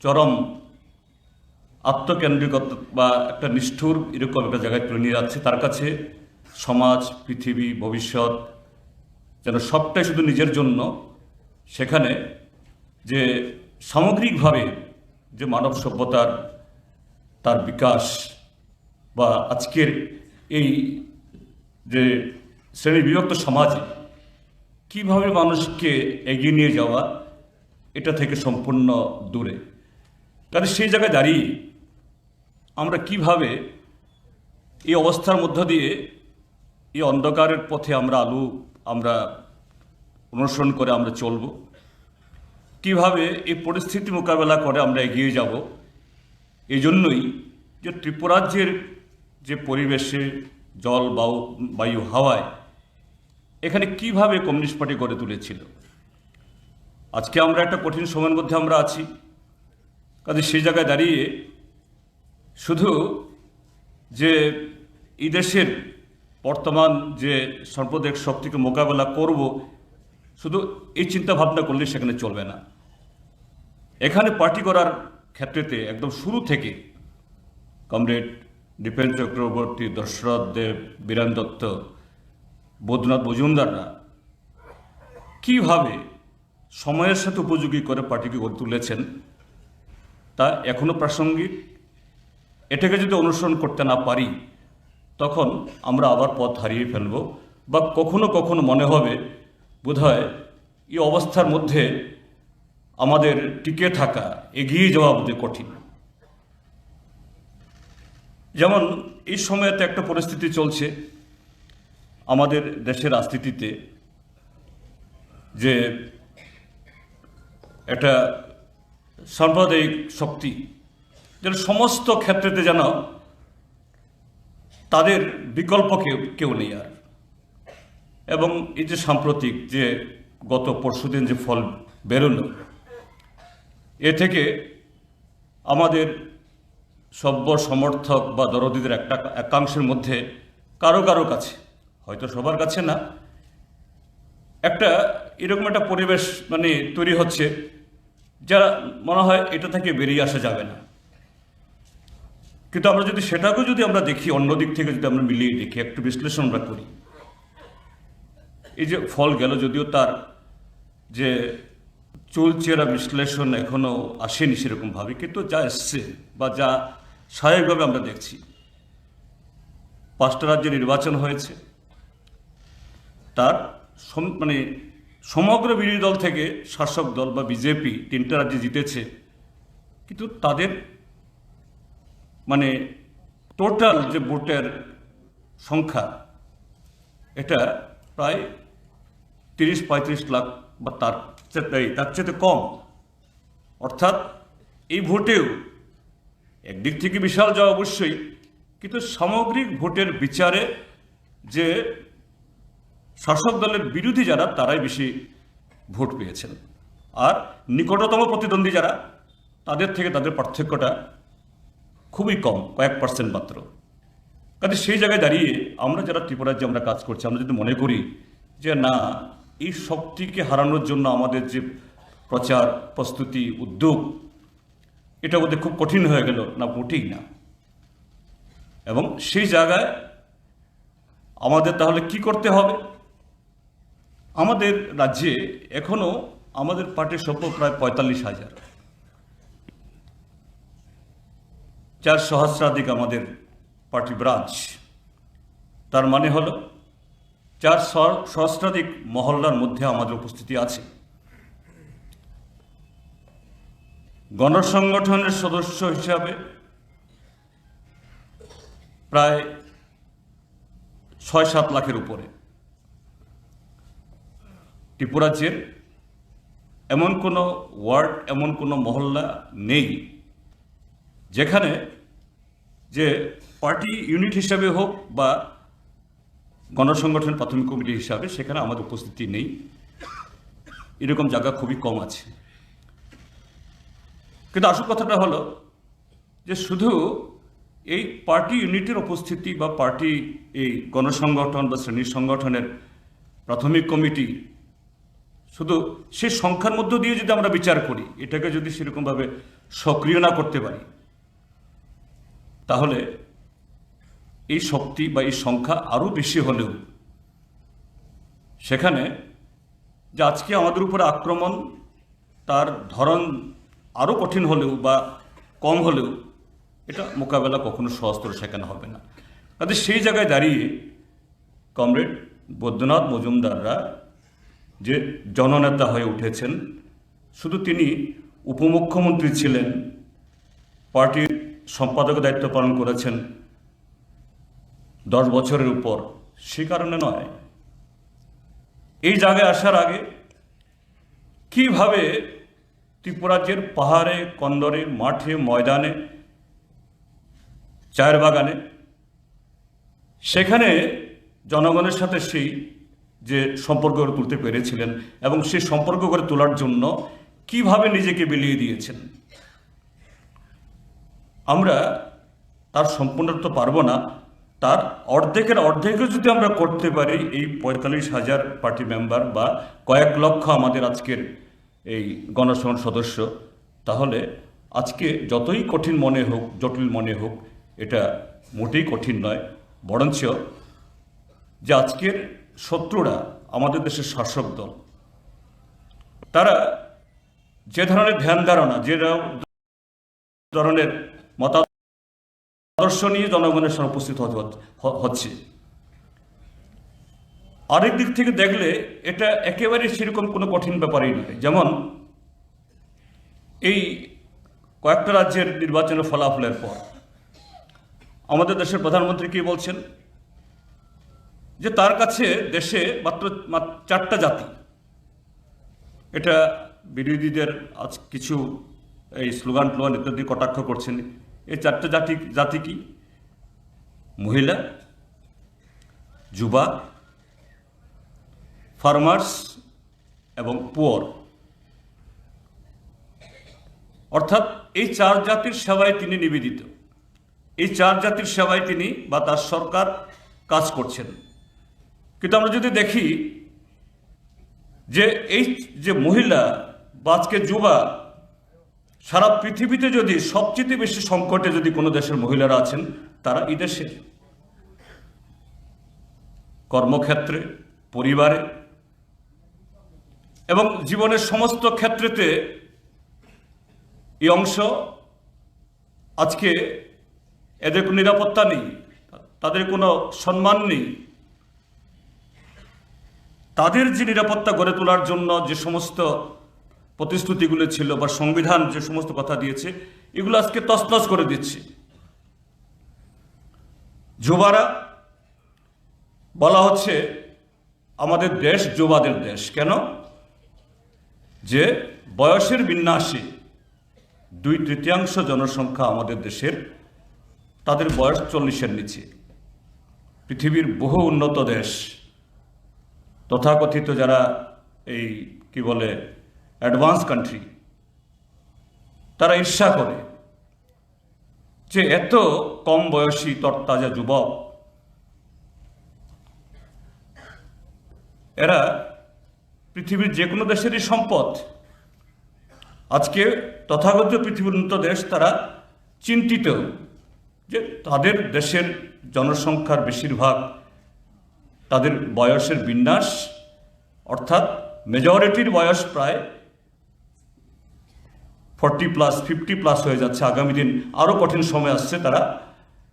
চরম আত্মকেন্দ্রিকতা বা একটা নিষ্ঠুর এরকম একটা জায়গায় তুলে নিয়ে যাচ্ছে। তার কাছে সমাজ, পৃথিবী, ভবিষ্যৎ যেন সবটাই শুধু নিজের জন্য। সেখানে যে সামগ্রিকভাবে যে মানব সভ্যতার তার বিকাশ বা আজকের এই যে শ্রেণী বিভক্ত সমাজে কীভাবে মানুষকে এগিয়ে নিয়ে যাওয়া, এটা থেকে সম্পূর্ণ দূরে। কারণ সেই জায়গায় দাঁড়িয়ে আমরা কিভাবে এই অবস্থার মধ্য দিয়ে এই অন্ধকারের পথে আমরা অনুসরণ করে আমরা চলব, কিভাবে এই পরিস্থিতি মোকাবেলা করে আমরা এগিয়ে যাব। এই জন্যই যে ত্রিপুরাজ্যের যে পরিবেশে জল বায়ু হাওয়ায় এখানে কিভাবে কমিউনিস্ট পার্টি গড়ে তুলেছিল। আজকে আমরা একটা কঠিন সময়ের মধ্যে আমরা আছি। কাজে সেই জায়গায় দাঁড়িয়ে শুধু যে এই দেশের বর্তমান যে সাম্প্রদায়িক শক্তিকে মোকাবেলা করব, শুধু এই চিন্তা ভাবনা করলে সেখানে চলবে না। এখানে পার্টি করার ক্ষেত্রেতে একদম শুরু থেকে কমরেড দীপেন চক্রবর্তী, দশরথ দেব, বীরেন দত্ত, বৈদ্যনাথ মজুমদাররা কীভাবে সময়ের সাথে উপযোগী করে পার্টিকে গড়ে তুলেছেন তা এখনও প্রাসঙ্গিক। এটাকে যদি অনুসরণ করতে না পারি তখন আমরা আবার পথ হারিয়ে ফেলব, বা কখনো কখনো মনে হবে বোধহয় এই অবস্থার মধ্যে আমাদের টিকে থাকা, এগিয়ে যাওয়া বোধহয় কঠিন। যেমন এই সময়তে একটা পরিস্থিতি চলছে আমাদের দেশের রাজনীতিতে, যে একটা সাম্প্রদায়িক শক্তি যেন সমস্ত ক্ষেত্রেতে যেন তাদের বিকল্প কেউ নেই আর। এবং এই যে সাম্প্রতিক যে গত পরশুদিন যে ফল বেরোলো, এ থেকে আমাদের সভ্য সমর্থক বা দরদীদের একাংশের মধ্যে কারো কাছে, হয়তো সবার কাছে না, একটা এরকম একটা পরিবেশ তৈরি হচ্ছে যা মনে হয় এটা থেকে বেরিয়ে আসা যাবে না। কিন্তু আমরা যদি সেটাকেও আমরা দেখি, অন্যদিক থেকে যদি আমরা মিলিয়ে দেখি, একটু বিশ্লেষণ আমরা করি, এই যে ফল গেল, যদিও তার যে চুলচেরা বিশ্লেষণ এখনো আসেনি সেরকমভাবে, কিন্তু যা এসছে বা যা স্বাভাবিকভাবে আমরা দেখছি, 5টা রাজ্যে নির্বাচন হয়েছে, তার সমগ্র বিরোধী দল থেকে শাসক দল বা বিজেপি 3টা রাজ্যে জিতেছে, কিন্তু তাদের টোটাল যে ভোটের সংখ্যা এটা প্রায় 30-35 লাখ বা তার চেয়ে কম। অর্থাৎ এই ভোটেও একদিক থেকে বিশাল জয় অবশ্যই, কিন্তু সামগ্রিক ভোটের বিচারে যে শাসক দলের বিরোধী যারা তারাই বেশি ভোট পেয়েছেন, আর নিকটতম প্রতিদ্বন্দ্বী যারা তাদের থেকে তাদের পার্থক্যটা খুবই কম, কয়েক % মাত্র। কাজে সেই জায়গায় দাঁড়িয়ে আমরা যারা ত্রিপুরায় আমরা কাজ করছি, আমরা যদি মনে করি যে না, এই শক্তিকে হারানোর জন্য আমাদের যে প্রচার, প্রস্তুতি, উদ্যোগ, এটা বোধহয় খুব কঠিন হয়ে গেল, না মোটেই না। এবং সেই জায়গায় আমাদের তাহলে কি করতে হবে? আমাদের রাজ্যে এখনও আমাদের পার্টির সভ্য প্রায় 45,000, 4 সহস্রাধিক আমাদের পার্টি ব্রাঞ্চ। তার মানে হলো 4 সহস্রাধিক মহল্লার মধ্যে আমাদের উপস্থিতি আছে। গণসংগঠনের সদস্য হিসাবে প্রায় 6-7 লাখের উপরে। ত্রিপুরাজ্যের এমন কোনো ওয়ার্ড, এমন কোনো মহল্লা নেই যেখানে যে পার্টি ইউনিট হিসাবে হোক বা গণসংগঠন প্রাথমিক কমিটি হিসাবে সেখানে আমাদের উপস্থিতি নেই। এরকম জায়গা খুবই কম আছে। কিন্তু আসল কথাটা হলো যে শুধু এই পার্টি ইউনিটের উপস্থিতি বা পার্টি এই গণসংগঠন বা শ্রেণী সংগঠনের প্রাথমিক কমিটি, শুধু সেই সংখ্যার মধ্য দিয়ে যদি আমরা বিচার করি, এটাকে যদি সেরকমভাবে সক্রিয় না করতে পারি, তাহলে এই শক্তি বা এই সংখ্যা আরও বেশি হলেও সেখানে যে আজকে আমাদের উপরে আক্রমণ তার ধরন আরও কঠিন হলেও বা কম হলেও এটা মোকাবেলা কখনো সহজতর সেখানে হবে না। কাজে সেই জায়গায় দাঁড়িয়ে কমরেড বৈদ্যনাথ মজুমদাররা যে জননেতা হয়ে উঠেছেন, শুধু তিনি উপমুখ্যমন্ত্রী ছিলেন, পার্টির সম্পাদকের দায়িত্ব পালন করেছেন 10 বছরের উপর, সে কারণে নয়। এই জায়গায় আসার আগে কিভাবে ত্রিপুরা রাজ্যের পাহাড়ে, কন্দরে, মাঠে, ময়দানে, চায়ের বাগানে সেখানে জনগণের সাথে সেই যে সম্পর্ক গড়ে তুলতে পেরেছিলেন এবং সেই সম্পর্ক গড়ে তোলার জন্য কিভাবে নিজেকে বিলিয়ে দিয়েছেন, আমরা তার সম্পূর্ণত্ব পারবো না। তার অর্ধেকও যদি আমরা করতে পারি, এই 45,000 পার্টি মেম্বার বা কয়েক লক্ষ আমাদের আজকের এই গণসংহত সদস্য, তাহলে আজকে যতই কঠিন মনে হোক, জটিল মনে হোক, এটা মোটেই কঠিন নয়। বরঞ্চ যে আজকের শত্রুরা আমাদের দেশের শাসক দল, তারা যে ধরনের ধ্যান ধারণা, যে ধরনের মতাদর্শ নিয়ে জনগণের সামনে উপস্থিত হচ্ছে, আরেক দিক থেকে দেখলে এটা একেবারে সেরকম কোনো কঠিন ব্যাপারই নয়। যেমন এই কয়েকটা রাজ্যের নির্বাচনের ফলাফলের পর আমাদের দেশের প্রধানমন্ত্রী কি বলছেন, যে তার কাছে দেশে মাত্র 4টা জাতি। এটা বিরোধীদের আজ কিছু এই স্লোগান ইত্যাদি কটাক্ষ করছেন। এই 4টা জাতি কি? মহিলা, যুবা, ফার্মার্স এবং পুয়ার। অর্থাৎ এই 4 জাতির সেবায় তিনি নিবেদিত, এই 4 জাতির সেবায় তিনি বা তার সরকার কাজ করছেন। কিন্তু আমরা যদি দেখি যে এই যে মহিলা বা আজকে যুবা, সারা পৃথিবীতে যদি সবচেয়ে বেশি সংকটে যদি কোনো দেশের মহিলারা আছেন, তারা এই দেশের কর্মক্ষেত্রে, পরিবারে এবং জীবনের সমস্ত ক্ষেত্রেতে এই অংশ আজকে এদের কোনো নিরাপত্তা নেই, তাদের কোনো সম্মান নেই। তাদের যে নিরাপত্তা গড়ে তোলার জন্য যে সমস্ত প্রতিশ্রুতিগুলো ছিল বা সংবিধান যে সমস্ত কথা দিয়েছে, এগুলো আজকে তছনছ করে দিচ্ছে। যুবারা বলা হচ্ছে আমাদের দেশ যুবাদের দেশ। কেন? যে বয়সের বিন্যাসে 2/3 জনসংখ্যা আমাদের দেশের, তাদের বয়স 40-এর নিচে। পৃথিবীর বহু উন্নত দেশ, তথাকথিত যারা এই কি বলে অ্যাডভান্স কান্ট্রি, তারা ঈর্ষা করে যে এত কম বয়সী তরতাজা যুবক, এরা পৃথিবীর যে কোনো দেশেরই সম্পদ। আজকে তথাগত পৃথিবীর উন্নত দেশ তারা চিন্তিত যে তাদের দেশের জনসংখ্যার বেশিরভাগ, তাদের বয়সের বিন্যাস, অর্থাৎ মেজরিটির বয়স প্রায় 40+, 50+ হয়ে যাচ্ছে। আগামী দিন আরও কঠিন সময় আসছে, তারা